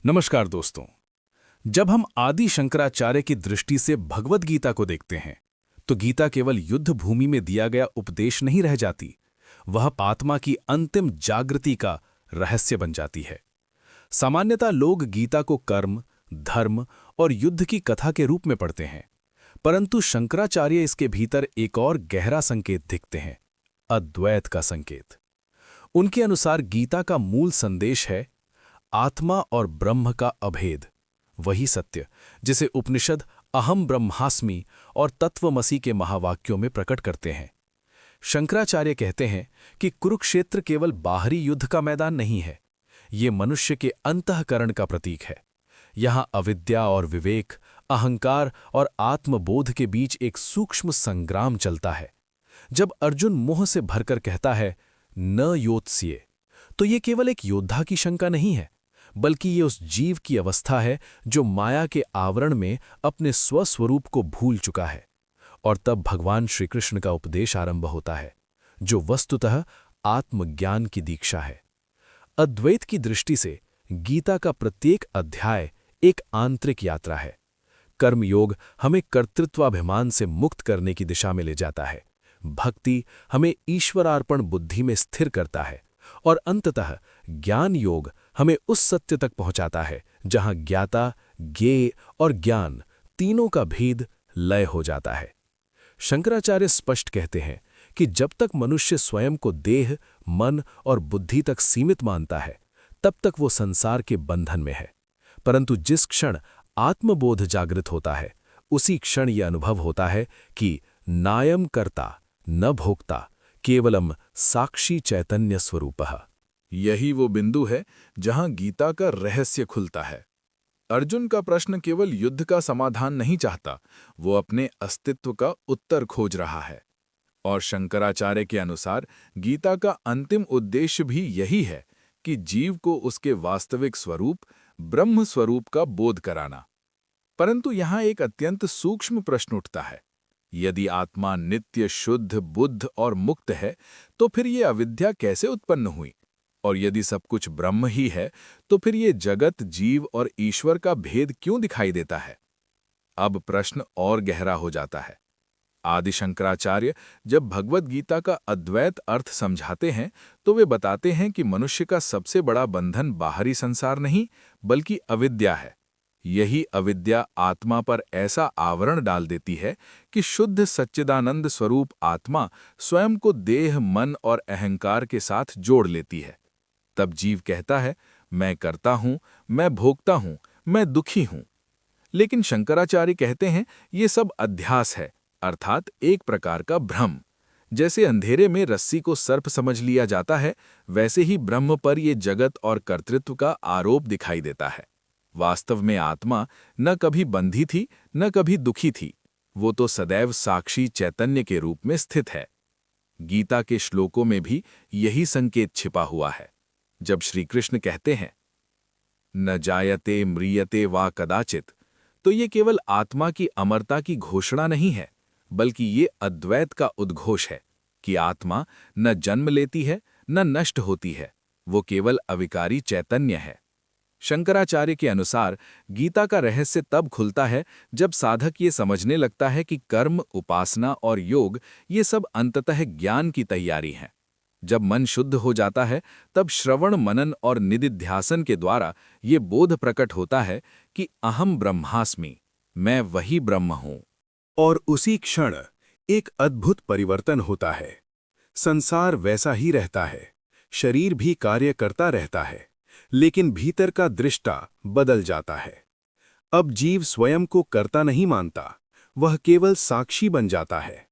नमस्कार दोस्तों। जब हम आदि शंकराचार्य की दृष्टि से भगवद गीता को देखते हैं तो गीता केवल युद्ध भूमि में दिया गया उपदेश नहीं रह जाती, वह आत्मा की अंतिम जागृति का रहस्य बन जाती है। सामान्यतः लोग गीता को कर्म, धर्म और युद्ध की कथा के रूप में पढ़ते हैं, परंतु शंकराचार्य इसके भीतर एक और गहरा संकेत दिखते हैं, अद्वैत का संकेत। उनके अनुसार गीता का मूल संदेश है आत्मा और ब्रह्म का अभेद, वही सत्य जिसे उपनिषद अहम ब्रह्मास्मि और तत्वमसि के महावाक्यों में प्रकट करते हैं। शंकराचार्य कहते हैं कि कुरुक्षेत्र केवल बाहरी युद्ध का मैदान नहीं है, ये मनुष्य के अंतःकरण का प्रतीक है। यहाँ अविद्या और विवेक, अहंकार और आत्मबोध के बीच एक सूक्ष्म संग्राम चलता है। जब अर्जुन मोह से भरकर कहता है न योत्स्ये, तो ये केवल एक योद्धा की शंका नहीं है, बल्कि ये उस जीव की अवस्था है जो माया के आवरण में अपने स्वस्वरूप को भूल चुका है। और तब भगवान श्री कृष्ण का उपदेश आरंभ होता है, जो वस्तुतः आत्मज्ञान की दीक्षा है। अद्वैत की दृष्टि से गीता का प्रत्येक अध्याय एक आंतरिक यात्रा है। कर्मयोग हमें कर्तृत्वाभिमान से मुक्त करने की दिशा में ले जाता है, भक्ति हमें ईश्वरार्पण बुद्धि में स्थिर करता है, और अंततः ज्ञान योग हमें उस सत्य तक पहुंचाता है जहां ज्ञाता, ज्ञेय और ज्ञान तीनों का भेद लय हो जाता है। शंकराचार्य स्पष्ट कहते हैं कि जब तक मनुष्य स्वयं को देह, मन और बुद्धि तक सीमित मानता है, तब तक वो संसार के बंधन में है। परंतु जिस क्षण आत्मबोध जागृत होता है, उसी क्षण यह अनुभव होता है कि नायम कर्ता न भोक्ता, केवलम साक्षी चैतन्य स्वरूपः। यही वो बिंदु है जहां गीता का रहस्य खुलता है। अर्जुन का प्रश्न केवल युद्ध का समाधान नहीं चाहता, वो अपने अस्तित्व का उत्तर खोज रहा है। और शंकराचार्य के अनुसार गीता का अंतिम उद्देश्य भी यही है कि जीव को उसके वास्तविक स्वरूप, ब्रह्म स्वरूप का बोध कराना। परंतु यहाँ एक अत्यंत सूक्ष्म प्रश्न उठता है। यदि आत्मा नित्य, शुद्ध, बुद्ध और मुक्त है, तो फिर ये अविद्या कैसे उत्पन्न हुई? और यदि सब कुछ ब्रह्म ही है, तो फिर ये जगत, जीव और ईश्वर का भेद क्यों दिखाई देता है? अब प्रश्न और गहरा हो जाता है। आदि शंकराचार्य जब भगवद गीता का अद्वैत अर्थ समझाते हैं, तो वे बताते हैं कि मनुष्य का सबसे बड़ा बंधन बाहरी संसार नहीं, बल्कि अविद्या है। यही अविद्या आत्मा पर ऐसा आवरण डाल देती है कि शुद्ध सच्चिदानंद स्वरूप आत्मा स्वयं को देह, मन और अहंकार के साथ जोड़ लेती है। तब जीव कहता है, मैं करता हूं, मैं भोगता हूं, मैं दुखी हूं। लेकिन शंकराचार्य कहते हैं ये सब अध्यास है, अर्थात एक प्रकार का भ्रम। जैसे अंधेरे में रस्सी को सर्प समझ लिया जाता है, वैसे ही ब्रह्म पर ये जगत और कर्तृत्व का आरोप दिखाई देता है। वास्तव में आत्मा न कभी बंधी थी, न कभी दुखी थी। वो तो सदैव साक्षी चैतन्य के रूप में स्थित है। गीता के श्लोकों में भी यही संकेत छिपा हुआ है। जब श्री कृष्ण कहते हैं न जायते म्रियते वा कदाचित, तो ये केवल आत्मा की अमरता की घोषणा नहीं है, बल्कि ये अद्वैत का उद्घोष है कि आत्मा न जन्म लेती है, न नष्ट होती है, वो केवल अविकारी चैतन्य है। शंकराचार्य के अनुसार गीता का रहस्य तब खुलता है जब साधक ये समझने लगता है कि कर्म, उपासना और योग ये सब अंततः ज्ञान की तैयारी हैं। जब मन शुद्ध हो जाता है, तब श्रवण, मनन और निदिध्यासन के द्वारा ये बोध प्रकट होता है कि अहम ब्रह्मास्मि, मैं वही ब्रह्म हूं। और उसी क्षण एक अद्भुत परिवर्तन होता है। संसार वैसा ही रहता है, शरीर भी कार्य करता रहता है, लेकिन भीतर का दृष्टा बदल जाता है। अब जीव स्वयं को कर्ता नहीं मानता, वह केवल साक्षी बन जाता है।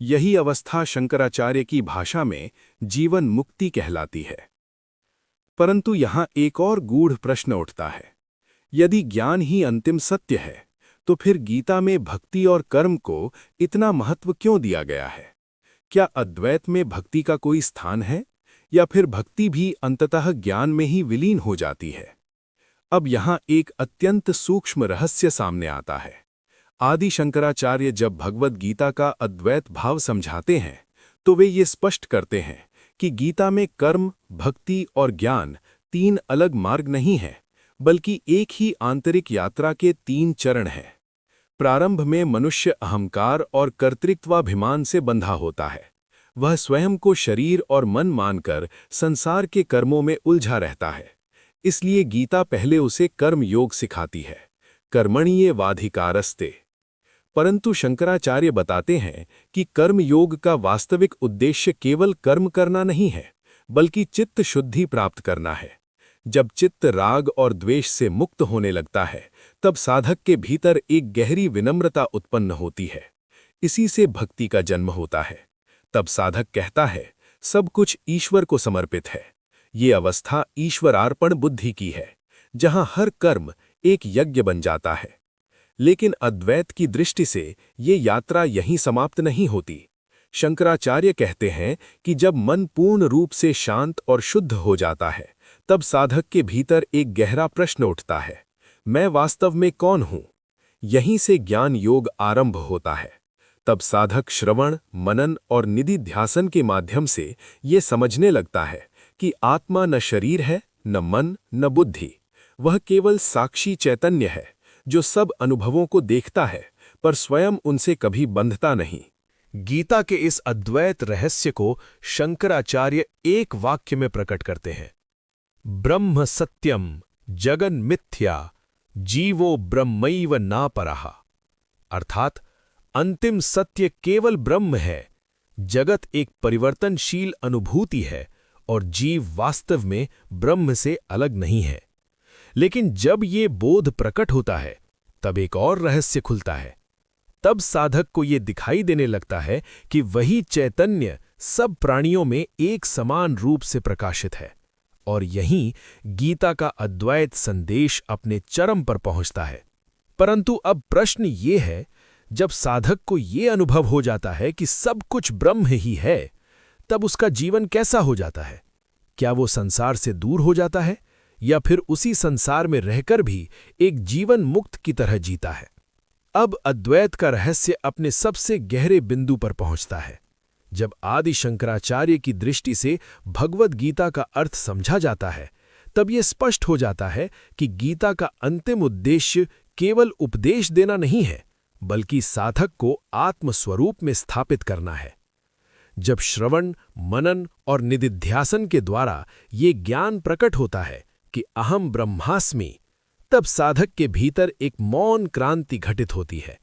यही अवस्था शंकराचार्य की भाषा में जीवन मुक्ति कहलाती है। परंतु यहाँ एक और गूढ़ प्रश्न उठता है। यदि ज्ञान ही अंतिम सत्य है, तो फिर गीता में भक्ति और कर्म को इतना महत्व क्यों दिया गया है? क्या अद्वैत में भक्ति का कोई स्थान है, या फिर भक्ति भी अंततः ज्ञान में ही विलीन हो जाती है? अब यहाँ एक अत्यंत सूक्ष्म रहस्य सामने आता है। आदि शंकराचार्य जब भगवद गीता का अद्वैत भाव समझाते हैं, तो वे ये स्पष्ट करते हैं कि गीता में कर्म, भक्ति और ज्ञान तीन अलग मार्ग नहीं हैं, बल्कि एक ही आंतरिक यात्रा के 3 चरण हैं। प्रारंभ में मनुष्य अहंकार और कर्तृत्वाभिमान से बंधा होता है। वह स्वयं को शरीर और मन मानकर संसार के कर्मों में उलझा रहता है। इसलिए गीता पहले उसे कर्म योग सिखाती है, कर्मण्येवाधिकारस्ते। परंतु शंकराचार्य बताते हैं कि कर्म योग का वास्तविक उद्देश्य केवल कर्म करना नहीं है, बल्कि चित्त शुद्धि प्राप्त करना है। जब चित्त राग और द्वेष से मुक्त होने लगता है, तब साधक के भीतर एक गहरी विनम्रता उत्पन्न होती है। इसी से भक्ति का जन्म होता है। तब साधक कहता है, सब कुछ ईश्वर को समर्पित है। ये अवस्था ईश्वरार्पण बुद्धि की है, जहां हर कर्म एक यज्ञ बन जाता है। लेकिन अद्वैत की दृष्टि से ये यात्रा यहीं समाप्त नहीं होती। शंकराचार्य कहते हैं कि जब मन पूर्ण रूप से शांत और शुद्ध हो जाता है, तब साधक के भीतर एक गहरा प्रश्न उठता है, मैं वास्तव में कौन हूं? यहीं से ज्ञान योग आरंभ होता है। तब साधक श्रवण, मनन और निधिध्यासन के माध्यम से ये समझने लगता है कि आत्मा न शरीर है, न मन, न बुद्धि। वह केवल साक्षी चैतन्य है, जो सब अनुभवों को देखता है, पर स्वयं उनसे कभी बंधता नहीं। गीता के इस अद्वैत रहस्य को शंकराचार्य एक वाक्य में प्रकट करते हैं, ब्रह्म सत्यम जगन मिथ्या जीवो ब्रह्मैव नापरः। अर्थात अंतिम सत्य केवल ब्रह्म है, जगत एक परिवर्तनशील अनुभूति है और जीव वास्तव में ब्रह्म से अलग नहीं है। लेकिन जब ये बोध प्रकट होता है, तब एक और रहस्य खुलता है। तब साधक को ये दिखाई देने लगता है कि वही चैतन्य सब प्राणियों में एक समान रूप से प्रकाशित है। और यहीं गीता का अद्वैत संदेश अपने चरम पर पहुंचता है। परंतु अब प्रश्न ये है, जब साधक को ये अनुभव हो जाता है कि सब कुछ ब्रह्म ही है, तब उसका जीवन कैसा हो जाता है? क्या वो संसार से दूर हो जाता है, या फिर उसी संसार में रहकर भी एक जीवन मुक्त की तरह जीता है? अब अद्वैत का रहस्य अपने सबसे गहरे बिंदु पर पहुंचता है। जब आदि शंकराचार्य की दृष्टि से भगवद गीता का अर्थ समझा जाता है, तब यह स्पष्ट हो जाता है कि गीता का अंतिम उद्देश्य केवल उपदेश देना नहीं है, बल्कि साधक को आत्मस्वरूप में स्थापित करना है। जब श्रवण, मनन और निधिध्यासन के द्वारा ये ज्ञान प्रकट होता है कि अहम ब्रह्मास्मि, तब साधक के भीतर एक मौन क्रांति घटित होती है।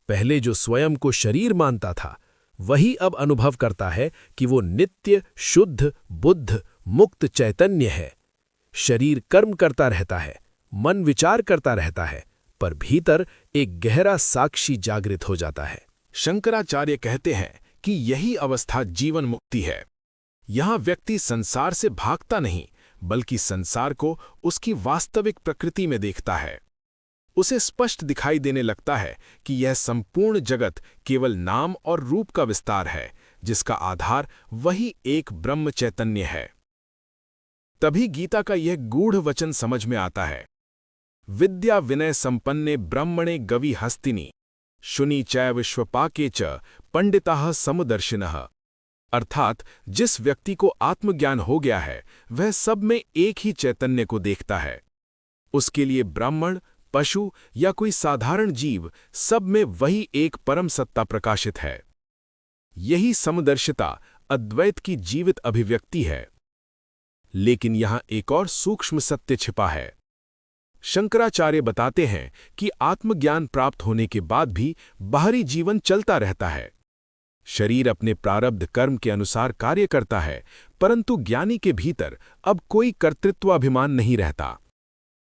पहले जो स्वयं को शरीर मानता था, वही अब अनुभव करता है कि वो नित्य, शुद्ध, बुद्ध, मुक्त चैतन्य है। शरीर कर्म करता रहता है, मन विचार करता रहता है, पर भीतर एक गहरा साक्षी जागृत हो जाता है। शंकराचार्य कहते हैं कि यही अवस्था जीवन मुक्ति है। यहां व्यक्ति संसार से भागता नहीं, बल्कि संसार को उसकी वास्तविक प्रकृति में देखता है। उसे स्पष्ट दिखाई देने लगता है कि यह संपूर्ण जगत केवल नाम और रूप का विस्तार है, जिसका आधार वही एक ब्रह्म चैतन्य है। तभी गीता का यह गूढ़ वचन समझ में आता है, विद्या विनय संपन्ने ब्रह्मणे गवि हस्तिनी शुनि चैव श्वपाके च पंडिताः समदर्शिनः। अर्थात जिस व्यक्ति को आत्मज्ञान हो गया है, वह सब में एक ही चैतन्य को देखता है। उसके लिए ब्राह्मण, पशु या कोई साधारण जीव, सब में वही एक परम सत्ता प्रकाशित है। यही समदर्शिता अद्वैत की जीवित अभिव्यक्ति है। लेकिन यहां एक और सूक्ष्म सत्य छिपा है। शंकराचार्य बताते हैं कि आत्मज्ञान प्राप्त होने के बाद भी बाहरी जीवन चलता रहता है। शरीर अपने प्रारब्ध कर्म के अनुसार कार्य करता है, परंतु ज्ञानी के भीतर अब कोई कर्तृत्वाभिमान नहीं रहता।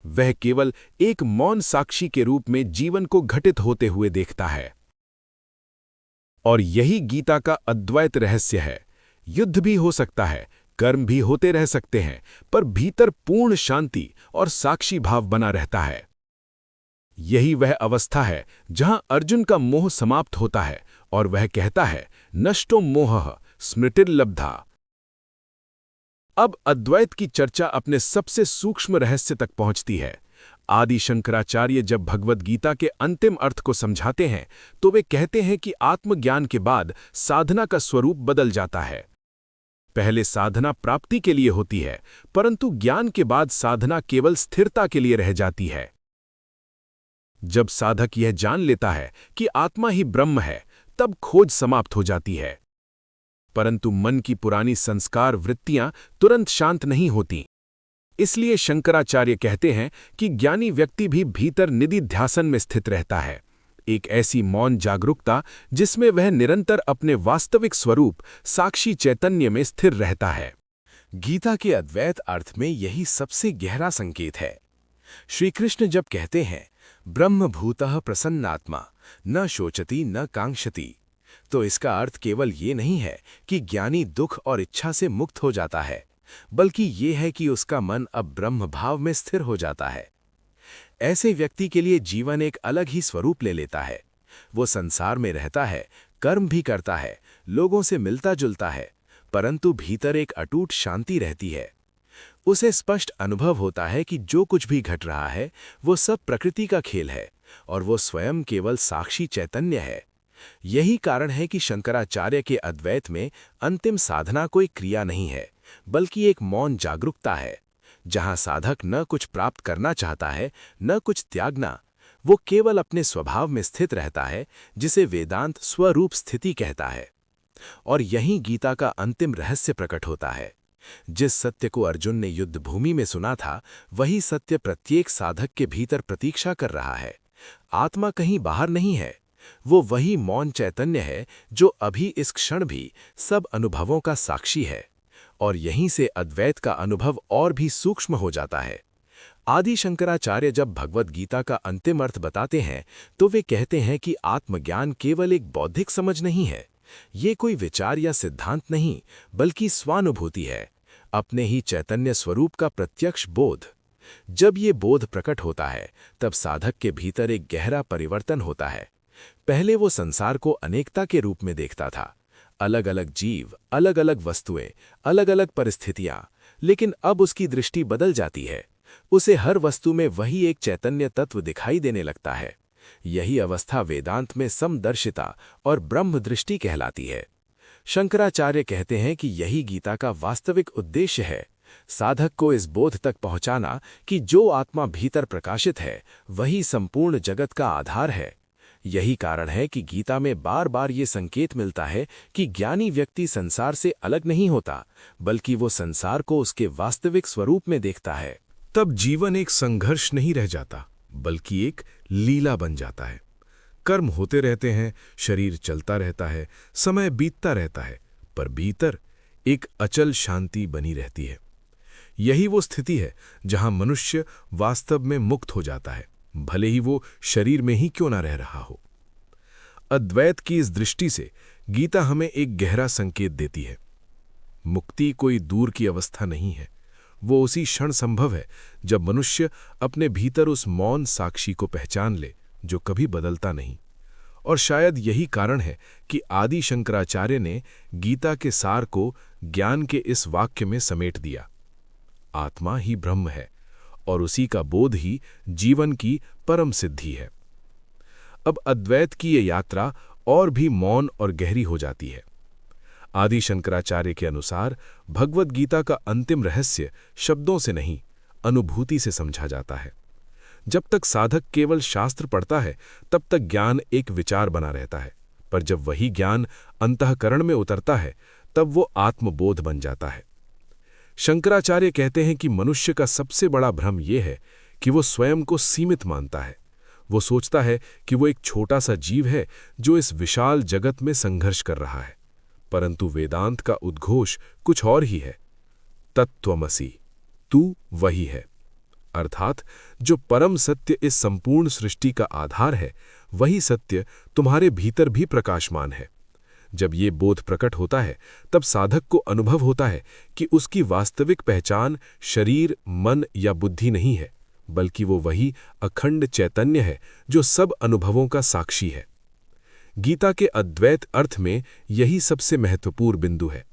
वह केवल एक मौन साक्षी के रूप में जीवन को घटित होते हुए देखता है। और यही गीता का अद्वैत रहस्य है। युद्ध भी हो सकता है, कर्म भी होते रह सकते हैं, पर भीतर पूर्ण शांति और साक्षी भाव बना रहता है। यही वह अवस्था है जहां अर्जुन का मोह समाप्त होता है और वह कहता है, नष्टो मोहः स्मृतिर्लब्धा। अब अद्वैत की चर्चा अपने सबसे सूक्ष्म रहस्य तक पहुंचती है। आदि शंकराचार्य जब भगवद गीता के अंतिम अर्थ को समझाते हैं, तो वे कहते हैं कि आत्मज्ञान के बाद साधना का स्वरूप बदल जाता है। पहले साधना प्राप्ति के लिए होती है, परंतु ज्ञान के बाद साधना केवल स्थिरता के लिए रह जाती है। जब साधक यह जान लेता है कि आत्मा ही ब्रह्म है, तब खोज समाप्त हो जाती है। परंतु मन की पुरानी संस्कार वृत्तियां तुरंत शांत नहीं होती। इसलिए शंकराचार्य कहते हैं कि ज्ञानी व्यक्ति भी भीतर निधिध्यासन में स्थित रहता है, एक ऐसी मौन जागरूकता जिसमें वह निरंतर अपने वास्तविक स्वरूप साक्षी चैतन्य में स्थिर रहता है। गीता के अद्वैत अर्थ में यही सबसे गहरा संकेत है। श्री कृष्ण जब कहते हैं ब्रह्म भूतः प्रसन्नात्मा न शोचति न कांक्षति, तो इसका अर्थ केवल ये नहीं है कि ज्ञानी दुख और इच्छा से मुक्त हो जाता है, बल्कि ये है कि उसका मन अब ब्रह्म भाव में स्थिर हो जाता है। ऐसे व्यक्ति के लिए जीवन एक अलग ही स्वरूप ले लेता है। वो संसार में रहता है, कर्म भी करता है, लोगों से मिलता जुलता है, परंतु भीतर एक अटूट शांति रहती है। उसे स्पष्ट अनुभव होता है कि जो कुछ भी घट रहा है वो सब प्रकृति का खेल है और वो स्वयं केवल साक्षी चैतन्य है। यही कारण है कि शंकराचार्य के अद्वैत में अंतिम साधना कोई क्रिया नहीं है, बल्कि एक मौन जागरूकता है, जहां साधक न कुछ प्राप्त करना चाहता है, न कुछ त्यागना, वो केवल अपने स्वभाव में स्थित रहता है, जिसे वेदांत स्वरूप स्थिति कहता है। और यहीं गीता का अंतिम रहस्य प्रकट होता है। जिस सत्य को अर्जुन ने युद्ध भूमि में सुना था, वही सत्य प्रत्येक साधक के भीतर प्रतीक्षा कर रहा है। आत्मा कहीं बाहर नहीं है, वो वही मौन चैतन्य है जो अभी इस क्षण भी सब अनुभवों का साक्षी है। और यहीं से अद्वैत का अनुभव और भी सूक्ष्म हो जाता है। आदि शंकराचार्य जब भगवद गीता का अंतिम अर्थ बताते हैं तो वे कहते हैं कि आत्मज्ञान केवल एक बौद्धिक समझ नहीं है, ये कोई विचार या सिद्धांत नहीं, बल्कि स्वानुभूति है, अपने ही चैतन्य स्वरूप का प्रत्यक्ष बोध। जब ये बोध प्रकट होता है तब साधक के भीतर एक गहरा परिवर्तन होता है। पहले वो संसार को अनेकता के रूप में देखता था, अलग अलग जीव, अलग अलग वस्तुएं, अलग अलग परिस्थितियां, लेकिन अब उसकी दृष्टि बदल जाती है। उसे हर वस्तु में वही एक चैतन्य तत्व दिखाई देने लगता है। यही अवस्था वेदांत में समदर्शिता और ब्रह्म दृष्टि कहलाती है। शंकराचार्य कहते हैं कि यही गीता का वास्तविक उद्देश्य है, साधक को इस बोध तक पहुंचाना कि जो आत्मा भीतर प्रकाशित है वही संपूर्ण जगत का आधार है। यही कारण है कि गीता में बार बार ये संकेत मिलता है कि ज्ञानी व्यक्ति संसार से अलग नहीं होता, बल्कि वो संसार को उसके वास्तविक स्वरूप में देखता है। तब जीवन एक संघर्ष नहीं रह जाता, बल्कि एक लीला बन जाता है। कर्म होते रहते हैं, शरीर चलता रहता है, समय बीतता रहता है, पर भीतर एक अचल शांति बनी रहती है। यही वो स्थिति है जहां मनुष्य वास्तव में मुक्त हो जाता है, भले ही वो शरीर में ही क्यों ना रह रहा हो। अद्वैत की इस दृष्टि से गीता हमें एक गहरा संकेत देती है। मुक्ति कोई दूर की अवस्था नहीं है, वो उसी क्षण संभव है जब मनुष्य अपने भीतर उस मौन साक्षी को पहचान ले जो कभी बदलता नहीं। और शायद यही कारण है कि आदि शंकराचार्य ने गीता के सार को ज्ञान के इस वाक्य में समेट दिया, आत्मा ही ब्रह्म है और उसी का बोध ही जीवन की परम सिद्धि है। अब अद्वैत की ये यात्रा और भी मौन और गहरी हो जाती है। आदि शंकराचार्य के अनुसार भगवद गीता का अंतिम रहस्य शब्दों से नहीं, अनुभूति से समझा जाता है। जब तक साधक केवल शास्त्र पढ़ता है तब तक ज्ञान एक विचार बना रहता है, पर जब वही ज्ञान अंतःकरण में उतरता है तब वो आत्मबोध बन जाता है। शंकराचार्य कहते हैं कि मनुष्य का सबसे बड़ा भ्रम यह है कि वो स्वयं को सीमित मानता है। वो सोचता है कि वो एक छोटा सा जीव है जो इस विशाल जगत में संघर्ष कर रहा है, परंतु वेदांत का उद्घोष कुछ और ही है। तत्त्वमसि, तू वही है, अर्थात जो परम सत्य इस संपूर्ण सृष्टि का आधार है, वही सत्य तुम्हारे भीतर भी प्रकाशमान है। जब ये बोध प्रकट होता है तब साधक को अनुभव होता है कि उसकी वास्तविक पहचान शरीर, मन या बुद्धि नहीं है, बल्कि वो वही अखंड चैतन्य है जो सब अनुभवों का साक्षी है। गीता के अद्वैत अर्थ में यही सबसे महत्वपूर्ण बिंदु है।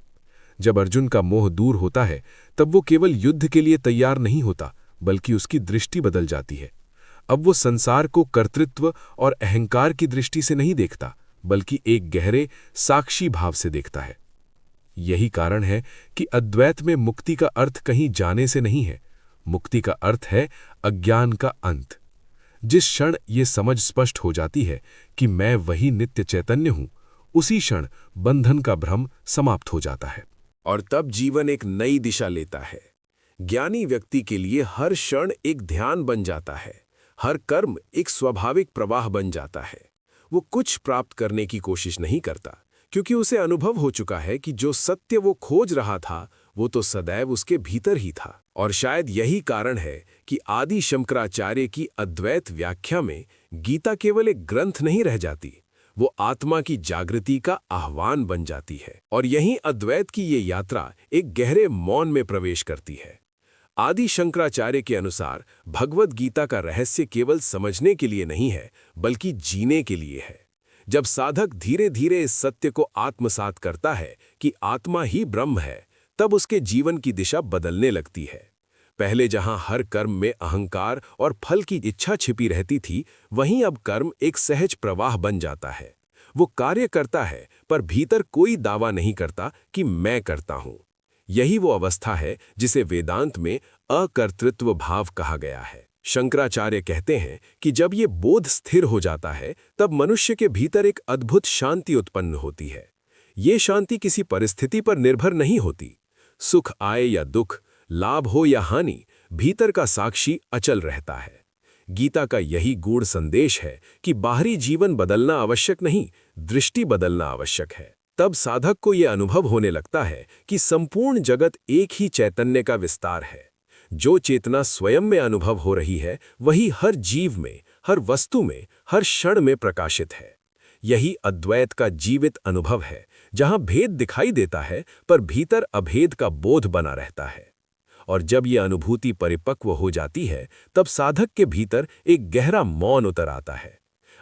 जब अर्जुन का मोह दूर होता है तब वो केवल युद्ध के लिए तैयार नहीं होता, बल्कि उसकी दृष्टि बदल जाती है। अब वो संसार को कर्तृत्व और अहंकार की दृष्टि से नहीं देखता, बल्कि एक गहरे साक्षी भाव से देखता है। यही कारण है कि अद्वैत में मुक्ति का अर्थ कहीं जाने से नहीं है। मुक्ति का अर्थ है अज्ञान का अंत। जिस क्षण ये समझ स्पष्ट हो जाती है कि मैं वही नित्य चैतन्य हूं, उसी क्षण बंधन का भ्रम समाप्त हो जाता है और तब जीवन एक नई दिशा लेता है। ज्ञानी व्यक्ति के लिए हर क्षण एक ध्यान बन जाता है, हर कर्म एक स्वाभाविक प्रवाह बन जाता है। वो कुछ प्राप्त करने की कोशिश नहीं करता, क्योंकि उसे अनुभव हो चुका है कि जो सत्य वो खोज रहा था वो तो सदैव उसके भीतर ही था। और शायद यही कारण है कि आदि शंकराचार्य की अद्वैत व्याख्या में गीता केवल एक ग्रंथ नहीं रह जाती, वो आत्मा की जागृति का आह्वान बन जाती है। और यहीं अद्वैत की ये यात्रा एक गहरे मौन में प्रवेश करती है। आदि शंकराचार्य के अनुसार भगवद गीता का रहस्य केवल समझने के लिए नहीं है, बल्कि जीने के लिए है। जब साधक धीरे धीरे इस सत्य को आत्मसात करता है कि आत्मा ही ब्रह्म है, तब उसके जीवन की दिशा बदलने लगती है। पहले जहां हर कर्म में अहंकार और फल की इच्छा छिपी रहती थी, वहीं अब कर्म एक सहज प्रवाह बन जाता है। वो कार्य करता है, पर भीतर कोई दावा नहीं करता कि मैं करता हूं। यही वो अवस्था है जिसे वेदांत में अकर्तृत्व भाव कहा गया है। शंकराचार्य कहते हैं कि जब ये बोध स्थिर हो जाता है, तब मनुष्य के भीतर एक अद्भुत शांति उत्पन्न होती है। ये शांति किसी परिस्थिति पर निर्भर नहीं होती। सुख आए या दुख, लाभ हो या हानि, भीतर का साक्षी अचल रहता है। गीता का यही गूढ़ संदेश है कि बाहरी जीवन बदलना आवश्यक नहीं, दृष्टि बदलना आवश्यक है। तब साधक को यह अनुभव होने लगता है कि संपूर्ण जगत एक ही चैतन्य का विस्तार है। जो चेतना स्वयं में अनुभव हो रही है, वही हर जीव में, हर वस्तु में, हर क्षण में प्रकाशित है। यही अद्वैत का जीवित अनुभव है, जहां भेद दिखाई देता है, पर भीतर अभेद का बोध बना रहता है। और जब यह अनुभूति परिपक्व हो जाती है, तब साधक के भीतर एक गहरा मौन उतर आता है।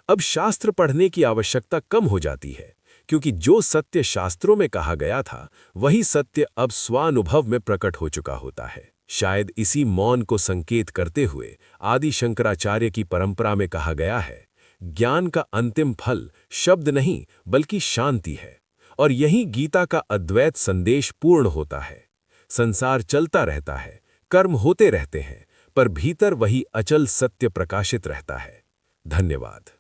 अब शास्त्र पढ़ने की आवश्यकता कम हो जाती है, क्योंकि जो सत्य शास्त्रों में कहा गया था, वही सत्य अब स्वानुभव में प्रकट हो चुका होता है। शायद इसी मौन को संकेत करते हुए आदि शंकराचार्य की परंपरा में कहा गया है, ज्ञान का अंतिम फल शब्द नहीं, बल्कि शांति है। और यही गीता का अद्वैत संदेश पूर्ण होता है। संसार चलता रहता है, कर्म होते रहते हैं, पर भीतर वही अचल सत्य प्रकाशित रहता है। धन्यवाद।